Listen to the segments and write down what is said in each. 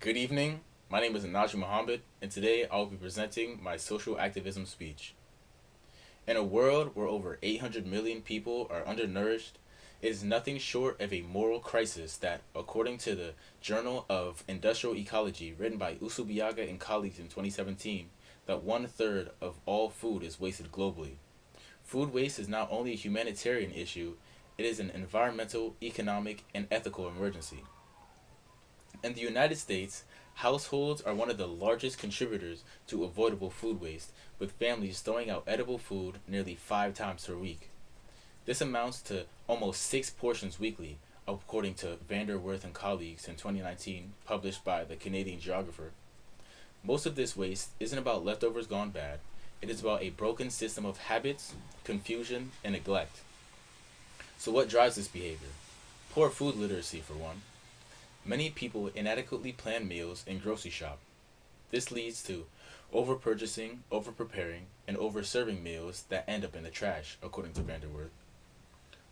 Good evening. My name is Najee Muhammad, and today I will be presenting my social activism speech. In a world where over 800 million people are undernourished, it is nothing short of a moral crisis that, according to the Journal of Industrial Ecology written by Usubiaga and colleagues in 2017, that one-third of all food is wasted globally. Food waste is not only a humanitarian issue, it is an environmental, economic, and ethical emergency. In the United States, households are one of the largest contributors to avoidable food waste, with families throwing out edible food nearly 5 times per week. This amounts to almost 6 portions weekly, according to Vanderwerth and colleagues in 2019, published by the Canadian Geographer. Most of this waste isn't about leftovers gone bad, it is about a broken system of habits, confusion, and neglect. So, what drives this behavior? Poor food literacy, for one. Many people inadequately plan meals and grocery shop. This leads to over-purchasing, over-preparing, and over-serving meals that end up in the trash, according to Vanderwerth.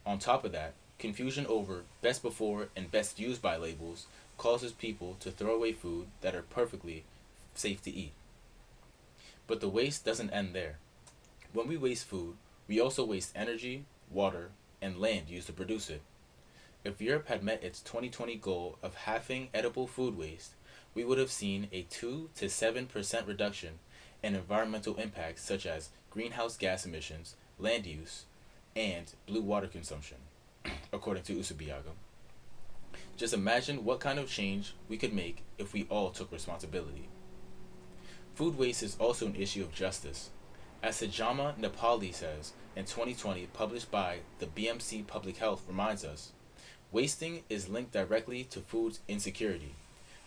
On top of that, confusion over best before and best used by labels causes people to throw away food that are perfectly safe to eat. But the waste doesn't end there. When we waste food, we also waste energy, water, and land used to produce it. If Europe had met its 2020 goal of halving edible food waste, we would have seen a 2 to 7% reduction in environmental impacts such as greenhouse gas emissions, land use, and blue water consumption, according to Usubiaga. Just imagine what kind of change we could make if we all took responsibility. Food waste is also an issue of justice. As Sajama Nepali says in 2020, published by the BMC Public Health, reminds us, wasting is linked directly to food insecurity,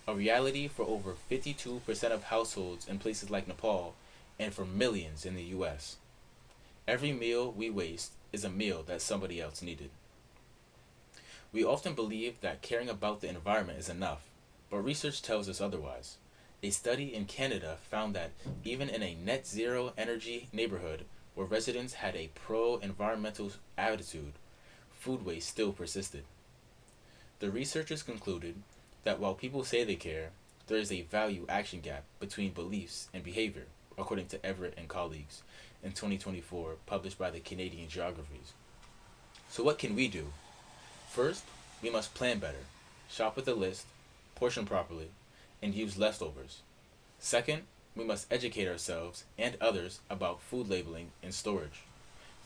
a reality for over 52% of households in places like Nepal and for millions in the US. Every meal we waste is a meal that somebody else needed. We often believe that caring about the environment is enough, but research tells us otherwise. A study in Canada found that even in a net zero energy neighborhood where residents had a pro-environmental attitude, food waste still persisted. The researchers concluded that while people say they care, there is a value action gap between beliefs and behavior, according to Everett and colleagues in 2024, published by the Canadian Geographies. So, what can we do? First, we must plan better, shop with a list, portion properly, and use leftovers. Second, we must educate ourselves and others about food labeling and storage.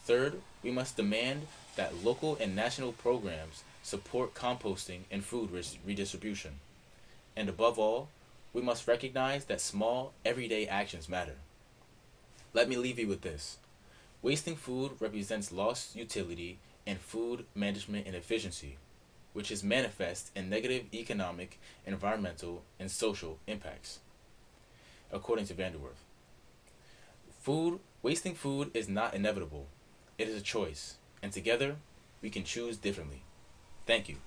Third, we must demand that local and national programs support composting and food redistribution. And above all, we must recognize that small, everyday actions matter. Let me leave you with this. Wasting food represents lost utility and food management inefficiency, which is manifest in negative economic, environmental, and social impacts, according to Vanderwerth. Wasting food is not inevitable. It is a choice, and together we can choose differently. Thank you.